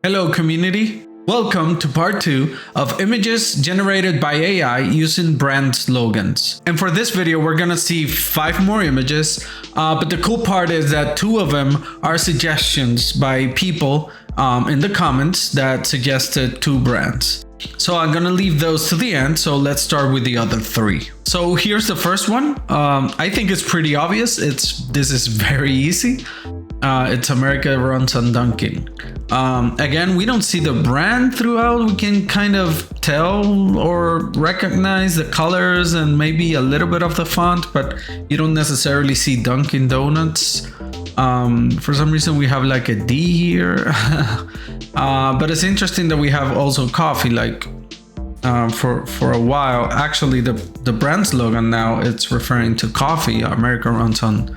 Hello, community. Welcome to part 2 of images generated by AI using brand slogans. And for this video, we're gonna see 5 more images, but the cool part is that 2 of them are suggestions by people in the comments that suggested 2 brands. So I'm gonna leave those to the end, so let's start with the other 3. So here's the first one. I think it's pretty obvious. This is very easy. It's America runs on Dunkin. Again, we don't see the brand throughout. We can kind of tell or recognize the colors and maybe a little bit of the font, but you don't necessarily see Dunkin Donuts. For some reason, we have like a D here. But it's interesting that we have also coffee, like for a while. Actually, the brand slogan now, it's referring to coffee. America runs on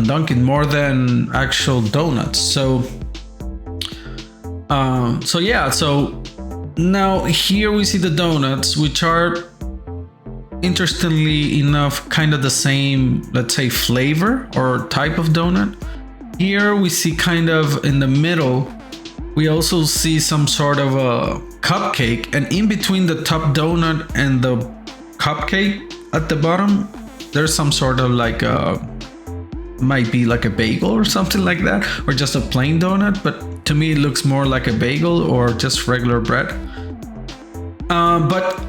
Dunkin' more than actual donuts. So now here we see the donuts, which are interestingly enough kind of the same, let's say, flavor or type of donut. Here we see kind of in the middle, we also see some sort of a cupcake, and in between the top donut and the cupcake at the bottom, there's some sort of like might be like a bagel or something like that, or just a plain donut, but to me it looks more like a bagel or just regular bread. But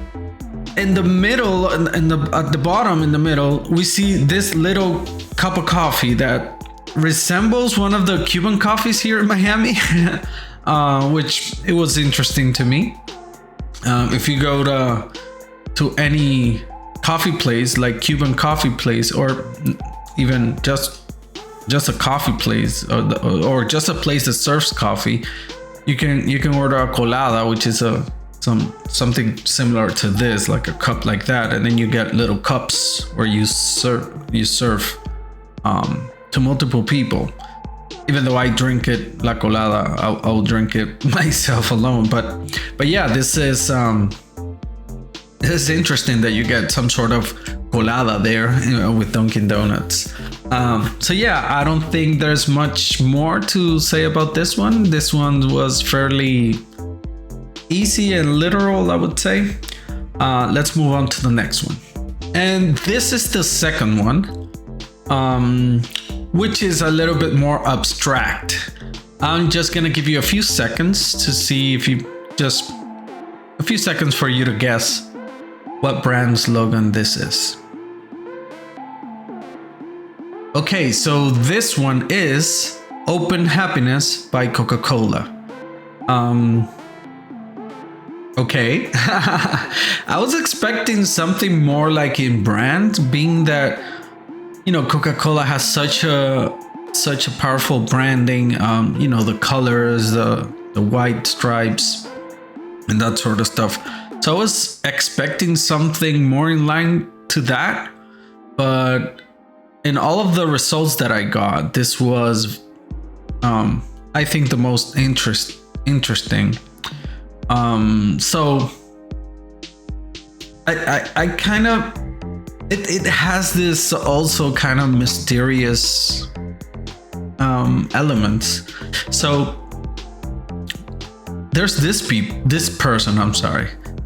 in the middle, at the bottom in the middle, we see this little cup of coffee that resembles one of the Cuban coffees here in Miami, which it was interesting to me. If you go to any coffee place, like Cuban coffee place, or even just a coffee place, or just a place that serves coffee, you can order a colada, which is something similar to this, like a cup like that, and then you get little cups where you serve to multiple people. Even though I drink it, la colada, I'll drink it myself alone. But yeah, this is interesting that you get some sort of colada there, with Dunkin Donuts. So yeah, I don't think there's much more to say about this one. This one was fairly easy and literal, I would say. Let's move on to the next one. And this is the second one, which is a little bit more abstract. I'm just gonna give you a few seconds to see if you just a few seconds for you to guess what brand slogan this is. Okay, so this one is Open Happiness by CocaCola. Okay. I was expecting something more like in brand, being that, Coca-Cola has such a powerful branding, the colors, the white stripes and that sort of stuff. So I was expecting something more in line to that, but in all of the results that I got, this was, I think, the most interesting. So I kind of, it has this also kind of mysterious elements. So there's this person.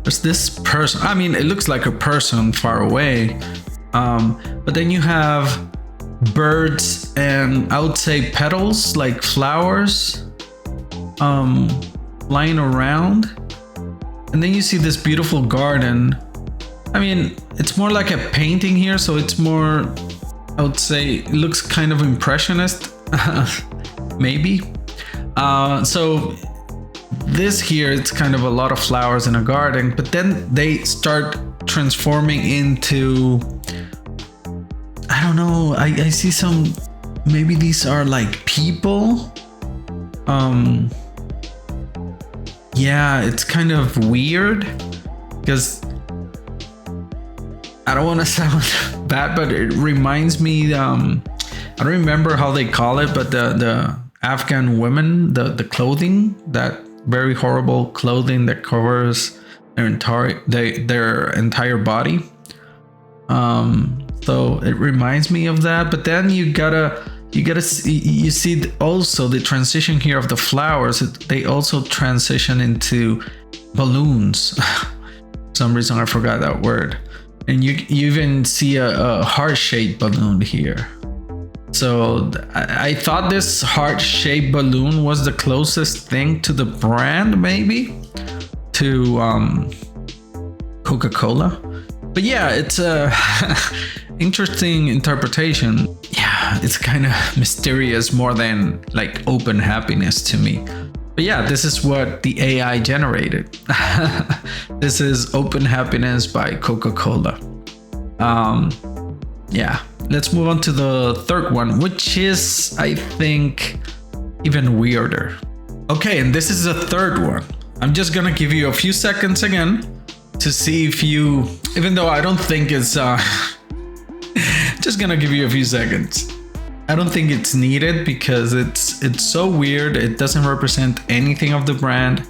There's this person. I mean, it looks like a person far away. But then you have birds and I would say petals, like flowers, flying around. And then you see this beautiful garden. I mean, it's more like a painting here, so it's more, I would say, it looks kind of impressionist, maybe. So this here, it's kind of a lot of flowers in a garden, but then they start transforming into, I don't know, I see some, maybe these are like people. Yeah, it's kind of weird because I don't want to sound bad, but it reminds me, I don't remember how they call it, but the Afghan women, the clothing, that very horrible clothing that covers their entire body. So it reminds me of that, but then you gotta you see also the transition here of the flowers. They also transition into balloons. For some reason I forgot that word. And you even see a heart-shaped balloon here. So I thought this heart-shaped balloon was the closest thing to the brand, maybe, to Coca-Cola. But yeah, it's a interesting interpretation. Yeah, it's kind of mysterious more than like open happiness to me. But yeah, this is what the AI generated. This is Open Happiness by Coca-Cola. Yeah, let's move on to the third one, which is, I think, even weirder. Okay, and this is the third one. I'm just gonna give you a few seconds again to see if you, even though I don't think it's, just gonna give you a few seconds. I don't think it's needed because it's so weird. It doesn't represent anything of the brand.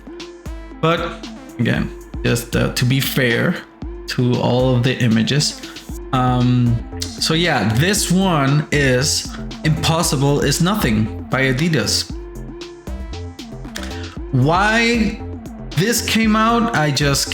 But again, just to be fair to all of the images. So yeah, this one is Impossible is Nothing by Adidas. Why this came out, I just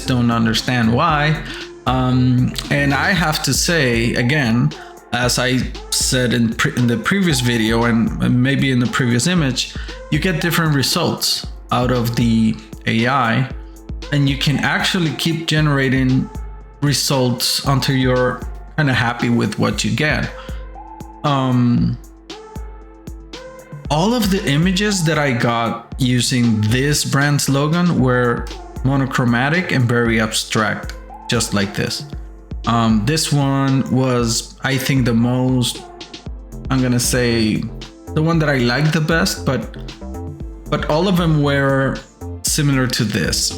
don't understand why. And I have to say again, as I said in the previous video and maybe in the previous image, you get different results out of the AI, and you can actually keep generating results until you're kind of happy with what you get. All of the images that I got using this brand slogan were monochromatic and very abstract, just like this. This one was, I think, the most, I'm gonna say, the one that I liked the best, but all of them were similar to this,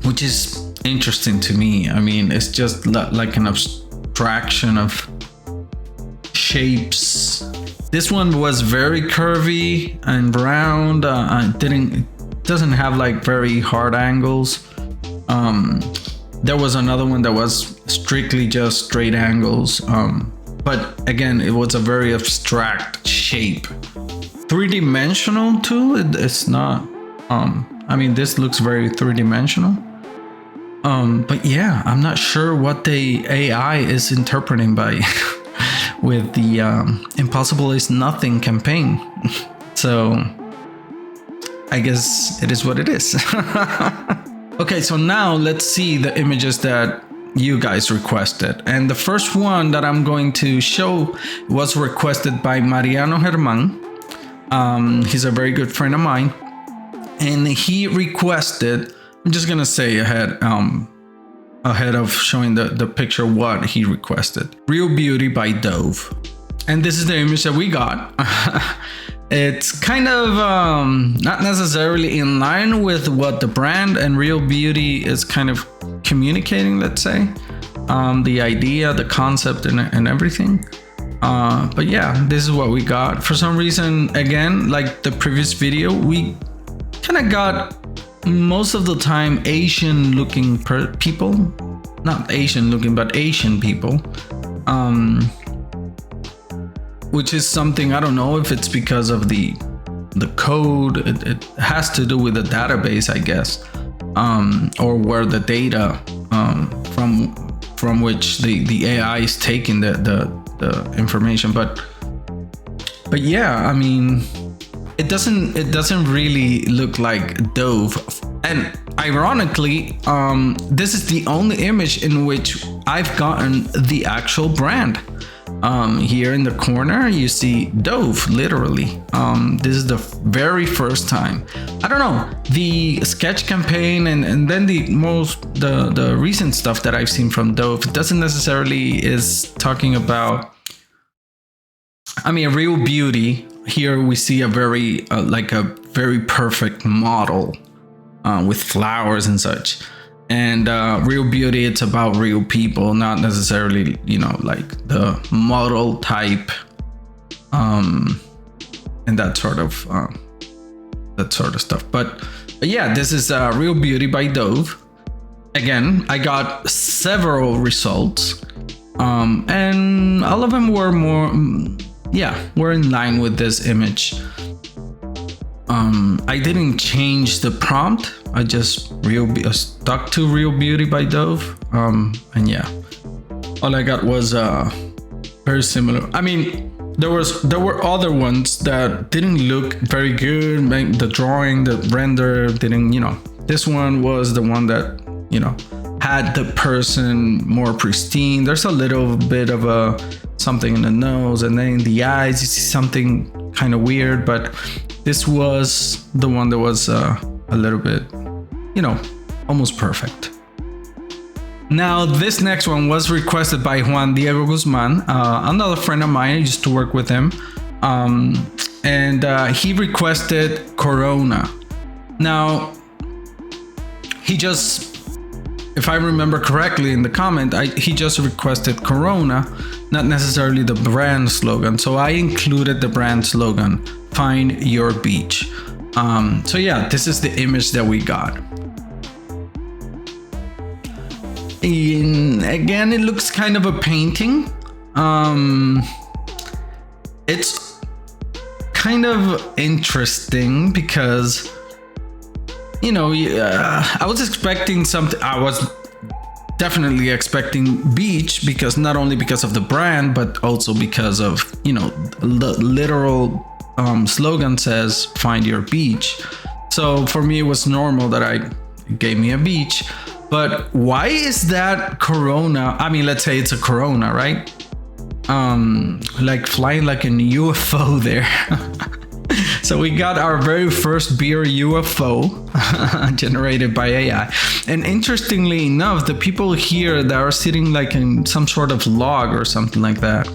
which is interesting to me. I mean, it's just like an abstraction of shapes. This one was very curvy and round. Doesn't have like very hard angles. There was another one that was strictly just straight angles. But again, it was a very abstract shape. 3-dimensional too. It's not. I mean, this looks very 3-dimensional. But yeah, I'm not sure what the AI is interpreting by with the Impossible is Nothing campaign. So I guess it is what it is. Okay, so now let's see the images that you guys requested. And the first one that I'm going to show was requested by Mariano Germán. He's a very good friend of mine. And he requested, I'm just gonna say ahead of showing the picture what he requested. Real Beauty by Dove. And this is the image that we got. It's kind of not necessarily in line with what the brand and Real Beauty is kind of communicating, let's say. The idea, the concept, and everything. But yeah, this is what we got. For some reason, again, like the previous video, we kind of got most of the time Asian looking people. Not Asian looking, but Asian people. Which is something, I don't know if it's because of the code. It has to do with the database, I guess, or where the data from which the AI is taking the information. But yeah, I mean, it doesn't really look like Dove. And ironically, this is the only image in which I've gotten the actual brand. Here in the corner, you see Dove, literally. This is the very first time. I don't know, the sketch campaign and then the recent stuff that I've seen from Dove doesn't necessarily is talking about, I mean, Real Beauty. Here we see a very like a very perfect model with flowers and such. And Real Beauty, it's about real people, not necessarily, you know, like the model type, and that sort of stuff. But yeah, this is Real Beauty by Dove. Again, I got several results, And all of them were were in line with this image. I didn't change the prompt. I just stuck to Real Beauty by Dove. And yeah, all I got was very similar. I mean, there were other ones that didn't look very good. The drawing, the render didn't, this one was the one that, had the person more pristine. There's a little bit of something in the nose, and then in the eyes you see something kind of weird, but this was the one that was a little bit, almost perfect. Now, this next one was requested by Juan Diego Guzman, another friend of mine. I used to work with him, and he requested Corona. Now, he just, if I remember correctly in the comment, he just requested Corona, not necessarily the brand slogan. So I included the brand slogan, "Find Your Beach." So yeah, this is the image that we got. Again, it looks kind of a painting. It's kind of interesting because, I was expecting something. I was definitely expecting beach, because not only because of the brand, but also because of, the literal slogan says "Find Your Beach." So for me, it was normal that it gave me a beach. But why is that Corona? I mean, let's say it's a Corona, right? Like flying like an UFO there. So we got our very first beer UFO generated by AI. And interestingly enough, the people here that are sitting like in some sort of log or something like that,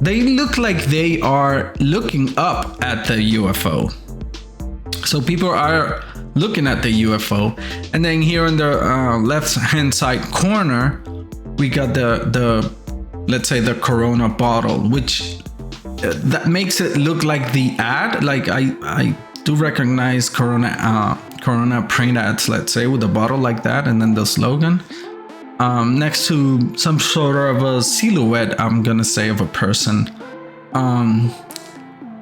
they look like they are looking up at the UFO. So people are looking at the UFO. And then here in the left hand side corner, we got the let's say the Corona bottle, which that makes it look like the ad. Like I do recognize Corona print ads, let's say, with a bottle like that, and then the slogan next to some sort of a silhouette, I'm gonna say, of a person.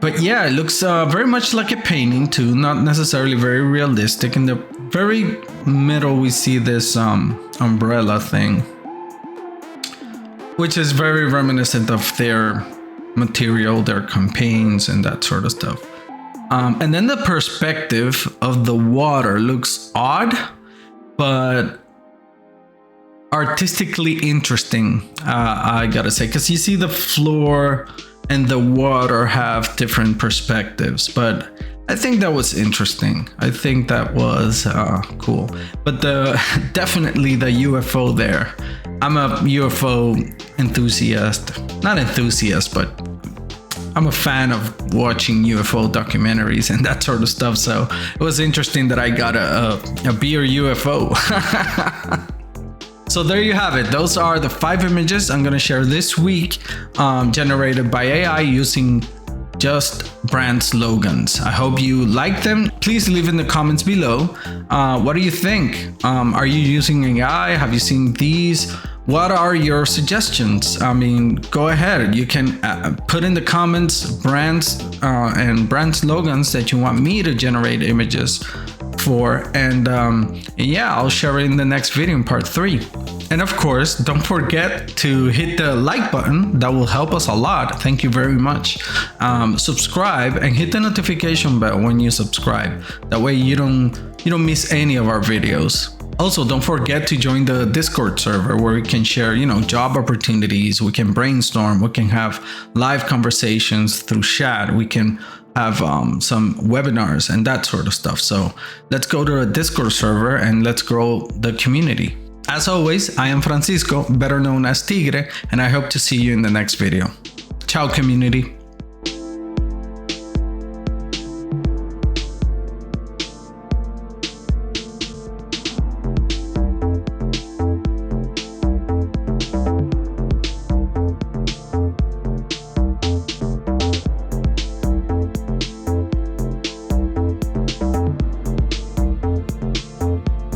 But yeah, it looks very much like a painting too, not necessarily very realistic. In the very middle, we see this umbrella thing, which is very reminiscent of their material, their campaigns, and that sort of stuff. And then the perspective of the water looks odd, but artistically interesting, I gotta say, because you see the floor and the water have different perspectives. But I think that was interesting. I think that was cool. But definitely the UFO there. I'm a UFO enthusiast. Not enthusiast, but I'm a fan of watching UFO documentaries and that sort of stuff. So it was interesting that I got a beer UFO. So there you have it. Those are the 5 images I'm going to share this week, generated by AI using just brand slogans. I hope you like them. Please leave in the comments below. What do you think? Are you using AI? Have you seen these? What are your suggestions? I mean, go ahead. You can put in the comments brands and brand slogans that you want me to generate images for. And yeah, I'll share it in the next video in part 3. And of course, don't forget to hit the like button. That will help us a lot. Thank you very much. Subscribe and hit the notification bell when you subscribe. That way you don't miss any of our videos. Also, don't forget to join the Discord server where we can share, job opportunities. We can brainstorm. We can have live conversations through chat. We can have some webinars and that sort of stuff. So let's go to a Discord server and let's grow the community. As always, I am Francisco, better known as Tigre, and I hope to see you in the next video. Ciao, community.